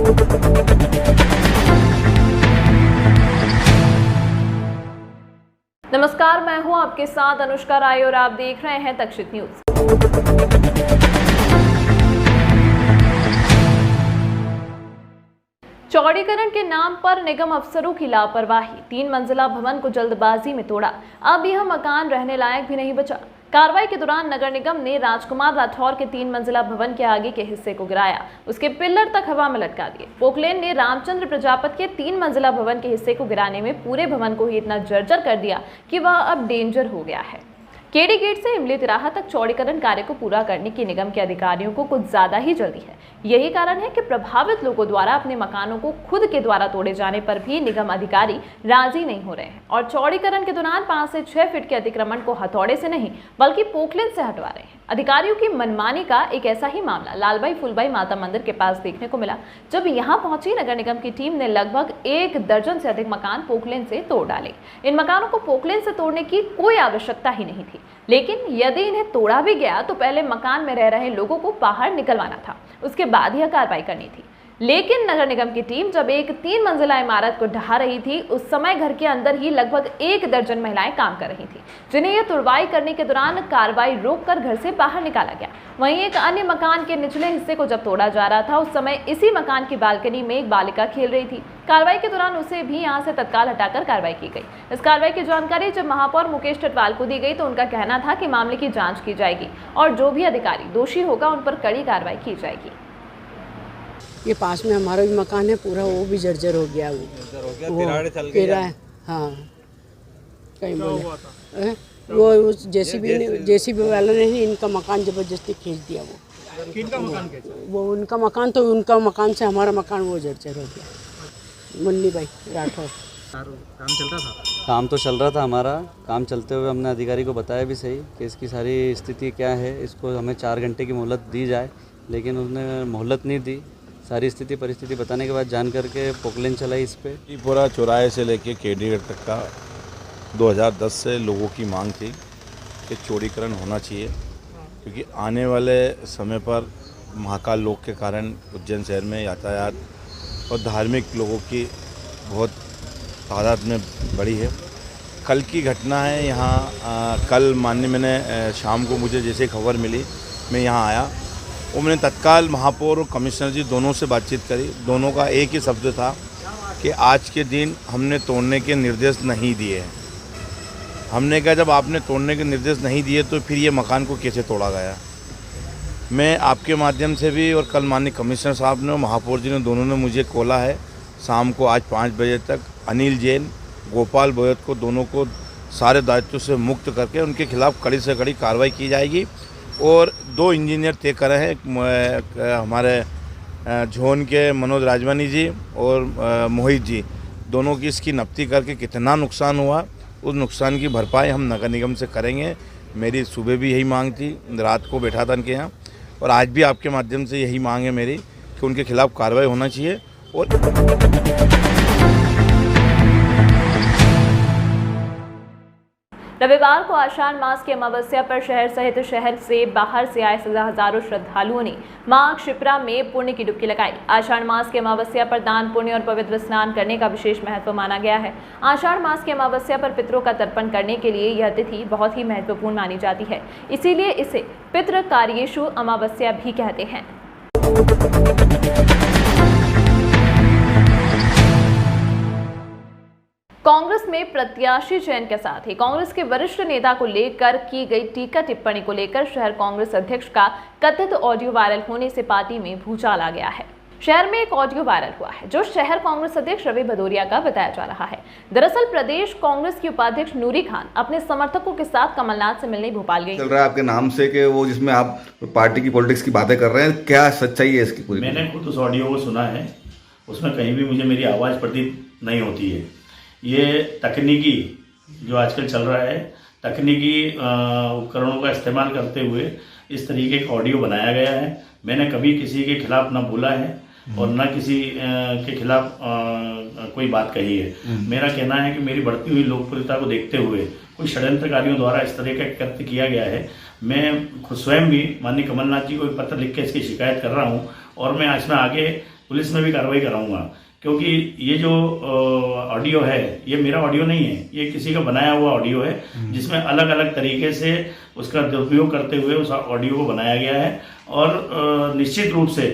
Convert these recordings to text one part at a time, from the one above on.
नमस्कार, मैं हूं आपके साथ अनुष्का राय और आप देख रहे हैं तक्षित न्यूज। चौड़ीकरण के नाम पर निगम अफसरों की लापरवाही, 3 मंजिला भवन को जल्दबाजी में तोड़ा, अब यह मकान रहने लायक भी नहीं बचा। कार्रवाई के दौरान नगर निगम ने राजकुमार राठौर के 3 मंजिला भवन के आगे के हिस्से को गिराया, उसके पिल्लर तक हवा में लटका दिए। पोकलेन ने रामचंद्र प्रजापति के 3 मंजिला भवन के हिस्से को गिराने में पूरे भवन को ही इतना जर्जर कर दिया कि वह अब डेंजर हो गया है। केडी गेट से इमली तिराहा तक चौड़ीकरण कार्य को पूरा करने की निगम के अधिकारियों को कुछ ज्यादा ही जल्दी है। यही कारण है कि प्रभावित लोगों द्वारा अपने मकानों को खुद के द्वारा तोड़े जाने पर भी निगम अधिकारी राजी नहीं हो रहे हैं और चौड़ीकरण के दौरान 5 से 6 फीट के अतिक्रमण को हथौड़े से नहीं बल्कि पोकलेन से हटवा रहे हैं। अधिकारियों की मनमानी का एक ऐसा ही मामला लालबाई फुलबाई माता मंदिर के पास देखने को मिला। जब यहां पहुंची नगर निगम की टीम ने लगभग 1 दर्जन से अधिक मकान पोकलेन से तोड़ डाले। इन मकानों को पोकलेन से तोड़ने की कोई आवश्यकता ही नहीं थी, लेकिन यदि इन्हें तोड़ा भी गया तो पहले मकान में रह रहे लोगों को बाहर निकलवाना था, उसके बाद यह कार्रवाई करनी थी। लेकिन नगर निगम की टीम जब एक 3 मंजिला इमारत को ढहा रही थी, उस समय घर के अंदर ही लगभग 1 दर्जन महिलाएं काम कर रही थी, जिन्हें यह तुड़वाई करने के दौरान कार्रवाई रोककर घर से बाहर निकाला गया। वहीं एक अन्य मकान के निचले हिस्से को जब तोड़ा जा रहा था, उस समय इसी मकान की बालकनी में एक बालिका खेल रही थी। कार्रवाई के दौरान उसे भी यहां से तत्काल हटाकर कार्रवाई की गई। इस कार्रवाई की जानकारी जब महापौर मुकेश टटवाल को दी गई तो उनका कहना था कि मामले की जांच की जाएगी और जो भी अधिकारी दोषी होगा उन पर कड़ी कार्रवाई की जाएगी। ये पास में हमारा भी मकान है, पूरा वो भी जर्जर हो गया। वो हाँ, कहीं बोले वो जेसीबी वालों ने इनका मकान जबरदस्ती खींच दिया। वो उनका मकान तो उनका मकान से हमारा मकान वो जर्जर हो गया। मुन्नी भाई राठौर। काम चल रहा था? काम तो चल रहा था हमारा। काम चलते हुए हमने अधिकारी को बताया भी सही कि इसकी सारी स्थिति क्या है, इसको हमें 4 घंटे की मोहलत दी जाए, लेकिन उसने मोहलत नहीं दी। सारी स्थिति परिस्थिति बताने के बाद जान करके पोकलेन चलाई इस पे। पूरा चौराहे से लेके केडी गेट तक का 2010 से लोगों की मांग थी कि चौड़ीकरण होना चाहिए, क्योंकि आने वाले समय पर महाकाल लोक के कारण उज्जैन शहर में यातायात और धार्मिक लोगों की बहुत तादाद में बढ़ी है। कल की घटना है यहाँ। कल मैंने शाम को मुझे जैसे खबर मिली, मैं यहाँ आया और मैंने तत्काल महापौर और कमिश्नर जी दोनों से बातचीत करी। दोनों का एक ही शब्द था कि आज के दिन हमने तोड़ने के निर्देश नहीं दिए हैं। हमने कहा जब आपने तोड़ने के निर्देश नहीं दिए तो फिर ये मकान को कैसे तोड़ा गया। मैं आपके माध्यम से भी और कल माननीय कमिश्नर साहब ने और महापौर जी ने दोनों ने मुझे खोला है शाम को आज 5 बजे तक अनिल जैन, गोपाल बोयत को दोनों को सारे दायित्व से मुक्त करके उनके खिलाफ कड़ी से कड़ी कार्रवाई की जाएगी। और 2 इंजीनियर तय करे हैं हमारे झोन के मनोज राजवानी जी और मोहित जी, दोनों की इसकी नफ्ती करके कितना नुकसान हुआ उस नुकसान की भरपाई हम नगर निगम से करेंगे। मेरी सुबह भी यही मांग थी, रात को बैठा था उनके यहाँ, और आज भी आपके माध्यम से यही मांग है मेरी कि उनके खिलाफ कार्रवाई होना चाहिए। और रविवार को आषाढ़ मास की अमावस्या पर शहर सहित शहर से बाहर से आए हजारों श्रद्धालुओं ने मां क्षिप्रा में पुण्य की डुबकी लगाई। आषाढ़ मास की अमावस्या पर दान पुण्य और पवित्र स्नान करने का विशेष महत्व माना गया है। आषाढ़ मास की अमावस्या पर पितरों का तर्पण करने के लिए यह तिथि बहुत ही महत्वपूर्ण मानी जाती है, इसीलिए इसे पितृ कार्येषु अमावस्या भी कहते हैं। कांग्रेस में प्रत्याशी चयन के साथ ही कांग्रेस के वरिष्ठ नेता को लेकर की गई टीका टिप्पणी को लेकर शहर कांग्रेस अध्यक्ष का कथित ऑडियो वायरल होने से पार्टी में भूचाल आ गया है। शहर में एक ऑडियो वायरल हुआ है जो शहर कांग्रेस अध्यक्ष रवि भदौरिया का बताया जा रहा है। दरअसल प्रदेश कांग्रेस की उपाध्यक्ष नूरी खान अपने समर्थकों के साथ कमलनाथ से मिलने भोपाल गई। चल रहा है आपके नाम से कि वो जिसमें आप पार्टी की पॉलिटिक्स की बातें कर रहे हैं, क्या सच्चाई है इसकी पूरी? मैंने खुद उस ऑडियो को सुना है, उसमें कहीं भी मुझे मेरी आवाज़ प्रतीत नहीं होती है। ये तकनीकी जो आजकल चल रहा है, तकनीकी उपकरणों का इस्तेमाल करते हुए इस तरीके का ऑडियो बनाया गया है। मैंने कभी किसी के खिलाफ न बोला है और न किसी के खिलाफ कोई बात कही है। मेरा कहना है कि मेरी बढ़ती हुई लोकप्रियता को देखते हुए कुछ षड्यंत्रकारियों द्वारा इस तरह का कृत्य किया गया है। मैं खुद स्वयं भी माननीय कमलनाथ जी को एक पत्र लिख के इसकी शिकायत कर रहा हूँ और मैं इसमें आगे पुलिस में भी कार्रवाई कराऊंगा, क्योंकि ये जो ऑडियो है ये मेरा ऑडियो नहीं है, ये किसी का बनाया हुआ ऑडियो है जिसमें अलग अलग तरीके से उसका दुरुपयोग करते हुए उस ऑडियो को बनाया गया है। और निश्चित रूप से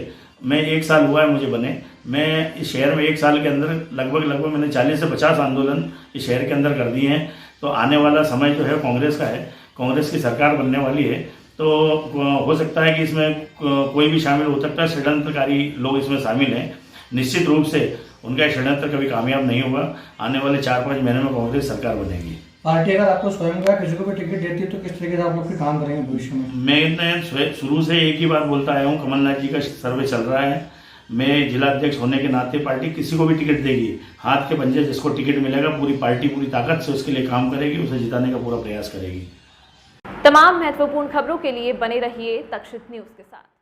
मैं 1 साल हुआ है मुझे बने, मैं इस शहर में 1 साल के अंदर लगभग मैंने 40 से 50 आंदोलन इस शहर के अंदर कर दिए हैं। तो आने वाला समय जो है कांग्रेस का है, कांग्रेस की सरकार बनने वाली है, तो हो सकता है कि इसमें कोई भी शामिल हो सकता है, षड्यंत्रकारी लोग इसमें शामिल हैं। निश्चित रूप से उनका षड्यंत्र कभी कामयाब नहीं होगा। आने वाले 4-5 महीने में कांग्रेस सरकार बनेगी। पार्टी अगर आपको स्वयं का किसी को भी टिकट देती है तो किस तरीके से आप लोग फिर काम करेंगे भविष्य में? मैंने शुरू से एक ही बात बोलता आया हूँ, कमलनाथ जी का सर्वे चल रहा है, मैं जिला अध्यक्ष होने के नाते पार्टी किसी को भी टिकट देगी, हाथ के पंजे जिसको टिकट मिलेगा पूरी पार्टी पूरी ताकत से उसके लिए काम करेगी, उसे जिताने का पूरा प्रयास करेगी। तमाम महत्वपूर्ण खबरों के लिए बने रहिए तक्षित न्यूज के साथ।